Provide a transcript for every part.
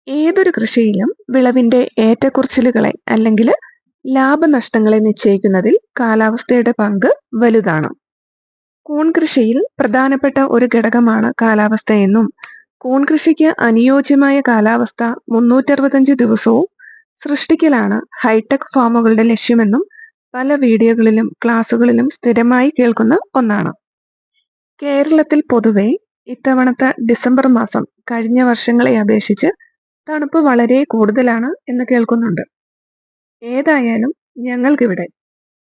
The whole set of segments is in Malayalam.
ഏതൊരു കൃഷിയിലും വിളവിന്റെ ഏറ്റക്കുറച്ചിലുകളെ അല്ലെങ്കിൽ ലാഭനഷ്ടങ്ങളെ നിശ്ചയിക്കുന്നതിൽ കാലാവസ്ഥയുടെ പങ്ക് വലുതാണ്. കൂൺ കൃഷിയിൽ പ്രധാനപ്പെട്ട ഒരു ഘടകമാണ് കാലാവസ്ഥയെന്നും കൂൺ കൃഷിക്ക് അനുയോജ്യമായ കാലാവസ്ഥ 365 ദിവസവും സൃഷ്ടിക്കലാണ് ഹൈടെക് ഫാമുകളുടെ ലക്ഷ്യമെന്നും പല വീഡിയോകളിലും ക്ലാസുകളിലും സ്ഥിരമായി കേൾക്കുന്ന ഒന്നാണ്. കേരളത്തിൽ പൊതുവെ ഇത്തവണത്തെ ഡിസംബർ മാസം കഴിഞ്ഞ വർഷങ്ങളെ അപേക്ഷിച്ച് തണുപ്പ് വളരെ കൂടുതലാണ് എന്ന് കേൾക്കുന്നുണ്ട്. ഏതായാലും ഞങ്ങൾക്കിവിടെ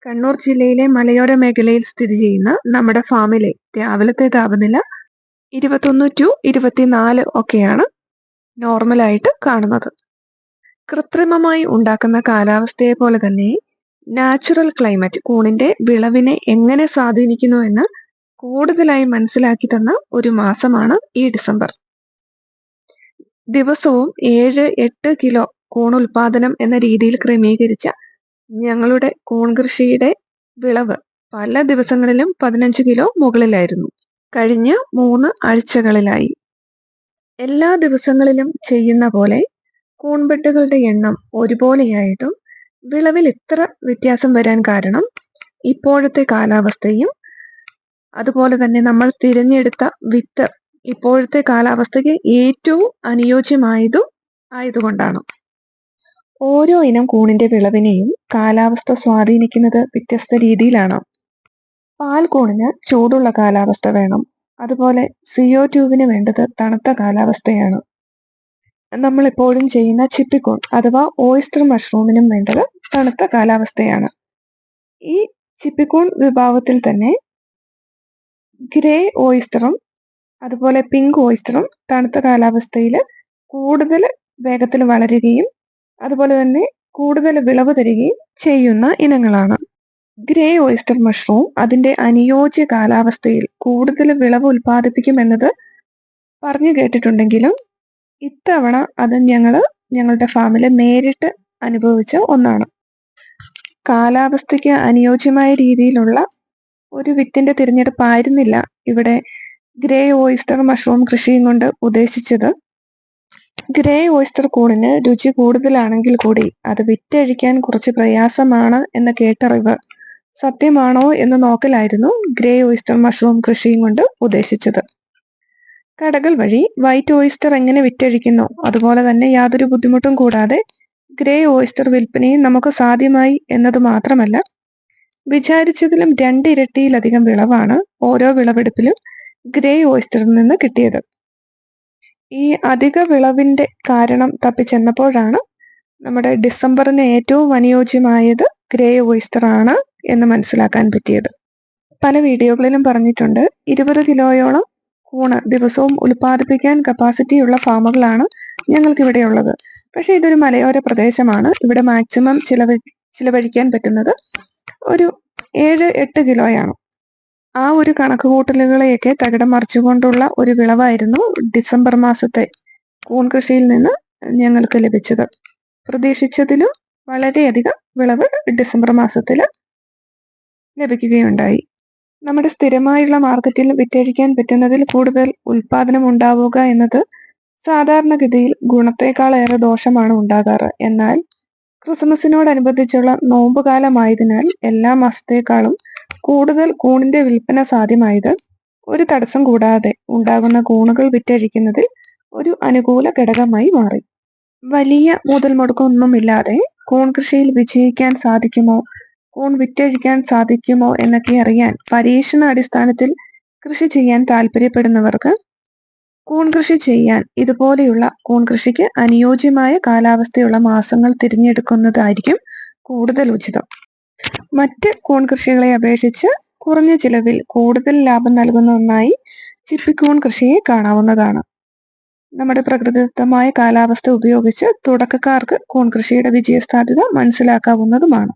കണ്ണൂർ ജില്ലയിലെ മലയോര മേഖലയിൽ സ്ഥിതി ചെയ്യുന്ന നമ്മുടെ ഫാമിലെ രാവിലത്തെ താപനില 21 to 24 ഒക്കെയാണ് നോർമലായിട്ട് കാണുന്നത്. കൃത്രിമമായി ഉണ്ടാക്കുന്ന കാലാവസ്ഥയെ പോലെ തന്നെ നാച്ചുറൽ ക്ലൈമറ്റ് കൂണിന്റെ വിളവിനെ എങ്ങനെ സ്വാധീനിക്കുന്നു എന്ന് കൂടുതലായി മനസ്സിലാക്കി തന്ന ഒരു മാസമാണ് ഈ ഡിസംബർ. ദിവസവും 7-8 കിലോ കൂൺ ഉൽപാദനം എന്ന രീതിയിൽ ക്രമീകരിച്ച ഞങ്ങളുടെ കൂൺ കൃഷിയുടെ വിളവ് പല ദിവസങ്ങളിലും 15 കിലോ മുകളിലായിരുന്നു കഴിഞ്ഞ 3 ആഴ്ചകളിലായി. എല്ലാ ദിവസങ്ങളിലും ചെയ്യുന്ന പോലെ കൂൺവെട്ടുകളുടെ എണ്ണം ഒരുപോലെയായിട്ടും വിളവിൽ ഇത്ര വ്യത്യാസം വരാൻ കാരണം ഇപ്പോഴത്തെ കാലാവസ്ഥയും അതുപോലെ തന്നെ നമ്മൾ തിരഞ്ഞെടുത്ത വിത്ത് ഇപ്പോഴത്തെ കാലാവസ്ഥയ്ക്ക് ഏറ്റവും അനുയോജ്യമായതും ആയതുകൊണ്ടാണ്. ഓരോ ഇനം കൂണിന്റെ വിളവിനെയും കാലാവസ്ഥ സ്വാധീനിക്കുന്നത് വ്യത്യസ്ത രീതിയിലാണ്. പാൽക്കൂണിന് ചൂടുള്ള കാലാവസ്ഥ വേണം. അതുപോലെ CO2 വേണ്ടത് തണുത്ത കാലാവസ്ഥയാണ്. നമ്മൾ എപ്പോഴും ചെയ്യുന്ന ചിപ്പിക്കൂൺ അഥവാ ഓയിസ്റ്റർ മഷ്റൂമിനും വേണ്ടത് തണുത്ത കാലാവസ്ഥയാണ്. ഈ ചിപ്പിക്കൂൺ വിഭാഗത്തിൽ തന്നെ ഗ്രേ ഓയിസ്റ്ററും അതുപോലെ പിങ്ക് ഓയിസ്റ്ററും തണുത്ത കാലാവസ്ഥയിൽ കൂടുതൽ വേഗത്തിൽ വളരുകയും അതുപോലെ തന്നെ കൂടുതൽ വിളവ് തരികയും ചെയ്യുന്ന ഇനങ്ങളാണ്. ഗ്രേ ഓയിസ്റ്റർ മഷ്റൂം അതിന്റെ അനുയോജ്യ കാലാവസ്ഥയിൽ കൂടുതൽ വിളവ് ഉൽപ്പാദിപ്പിക്കുമെന്നത് പറഞ്ഞു കേട്ടിട്ടുണ്ടെങ്കിലും ഇത്തവണ അത് ഞങ്ങളുടെ ഫാമിൽ നേരിട്ട് അനുഭവിച്ച ഒന്നാണ്. കാലാവസ്ഥയ്ക്ക് അനുയോജ്യമായ രീതിയിലുള്ള ഒരു വിത്തിന്റെ തിരഞ്ഞെടുപ്പായിരുന്നില്ല ഇവിടെ ഗ്രേ ഓയിസ്റ്റർ മഷ്റൂം കൃഷിയും കൊണ്ട് ഉദ്ദേശിച്ചത്. ഗ്രേ ഓയിസ്റ്റർ കൂണിന് രുചി കൂടുതലാണെങ്കിൽ കൂടി അത് വിറ്റഴിക്കാൻ കുറച്ച് പ്രയാസമാണ് എന്ന കേട്ടറിവ് സത്യമാണോ എന്ന് നോക്കലായിരുന്നു ഗ്രേ ഓയിസ്റ്റർ മഷ്റൂം കൃഷിയും കൊണ്ട് ഉദ്ദേശിച്ചത്. കടകൾ വഴി വൈറ്റ് ഓയിസ്റ്റർ എങ്ങനെ വിറ്റഴിക്കുന്നു അതുപോലെ തന്നെ യാതൊരു ബുദ്ധിമുട്ടും കൂടാതെ ഗ്രേ ഓയിസ്റ്റർ വിൽപ്പനയും നമുക്ക് സാധ്യമായി എന്നത് മാത്രമല്ല, വിചാരിച്ചതിലും 2 ഇരട്ടിയിലധികം വിളവാണ് ഓരോ വിളവെടുപ്പിലും ഗ്രേ ഓയിസ്റ്ററിൽ നിന്ന് കിട്ടിയത്. ഈ അധിക വിളവിന്റെ കാരണം തപ്പിച്ചെന്നപ്പോഴാണ് നമ്മുടെ ഡിസംബറിന് ഏറ്റവും അനുയോജ്യമായത് ഗ്രേ ഓയിസ്റ്റർ ആണ് എന്ന് മനസ്സിലാക്കാൻ പറ്റിയത്. പല വീഡിയോകളിലും പറഞ്ഞിട്ടുണ്ട് 20 കിലോയോളം കൂണ് ദിവസവും ഉൽപ്പാദിപ്പിക്കാൻ കപ്പാസിറ്റിയുള്ള ഫാമുകളാണ് ഞങ്ങൾക്കിവിടെ ഉള്ളത്. പക്ഷെ ഇതൊരു മലയോര പ്രദേശമാണ്. ഇവിടെ മാക്സിമം ചിലവഴിക്കാൻ പറ്റുന്നത് ഒരു 7-8 കിലോയാണ്. ആ ഒരു കണക്കുകൂട്ടലുകളെയൊക്കെ തകിടം മറിച്ചുകൊണ്ടുള്ള ഒരു വിളവായിരുന്നു ഡിസംബർ മാസത്തെ കൂൺ കൃഷിയിൽ നിന്ന് ഞങ്ങൾക്ക് ലഭിച്ചത്. പ്രതീക്ഷിച്ചതിലും വളരെയധികം വിളവ് ഡിസംബർ മാസത്തിൽ ലഭിക്കുകയുണ്ടായി. നമ്മുടെ സ്ഥിരമായുള്ള മാർക്കറ്റിൽ വിറ്റഴിക്കാൻ പറ്റുന്നതിൽ കൂടുതൽ ഉൽപാദനം ഉണ്ടാവുക എന്നത് സാധാരണഗതിയിൽ ഗുണത്തെക്കാളേറെ ദോഷമാണ് ഉണ്ടാകാറ്. എന്നാൽ ക്രിസ്മസിനോടനുബന്ധിച്ചുള്ള നോമ്പുകാലമായതിനാൽ എല്ലാ മാസത്തേക്കാളും കൂടുതൽ കൂണിന്റെ വിൽപ്പന സാധ്യമായത് ഒരു തടസ്സം കൂടാതെ ഉണ്ടാകുന്ന കൂണുകൾ വിറ്റഴിക്കുന്നതിൽ ഒരു അനുകൂല ഘടകമായി മാറി. വലിയ മുതൽ മുടക്കൊന്നുമില്ലാതെ കൂൺ കൃഷിയിൽ വിജയിക്കാൻ സാധിക്കുമോ, കൂൺ വിറ്റഴിക്കാൻ സാധിക്കുമോ എന്നൊക്കെ അറിയാൻ പരീക്ഷണ അടിസ്ഥാനത്തിൽ കൃഷി ചെയ്യാൻ താല്പര്യപ്പെടുന്നവർക്ക് കൂൺ കൃഷി ചെയ്യാൻ ഇതുപോലെയുള്ള കൂൺ കൃഷിക്ക് അനുയോജ്യമായ കാലാവസ്ഥയുള്ള മാസങ്ങൾ തിരഞ്ഞെടുക്കുന്നതായിരിക്കും കൂടുതൽ ഉചിതം. മറ്റ് കൂൺ കൃഷികളെ അപേക്ഷിച്ച് കുറഞ്ഞ ചിലവിൽ കൂടുതൽ ലാഭം നൽകുന്ന ഒന്നായി ചിപ്പിക്കൂൺ കൃഷിയെ കാണാവുന്നതാണ്. നമ്മുടെ പ്രകൃതിദത്തമായ കാലാവസ്ഥ ഉപയോഗിച്ച് തുടക്കക്കാർക്ക് കൂൺ കൃഷിയുടെ വിജയസാധ്യത മനസ്സിലാക്കാവുന്നതുമാണ്.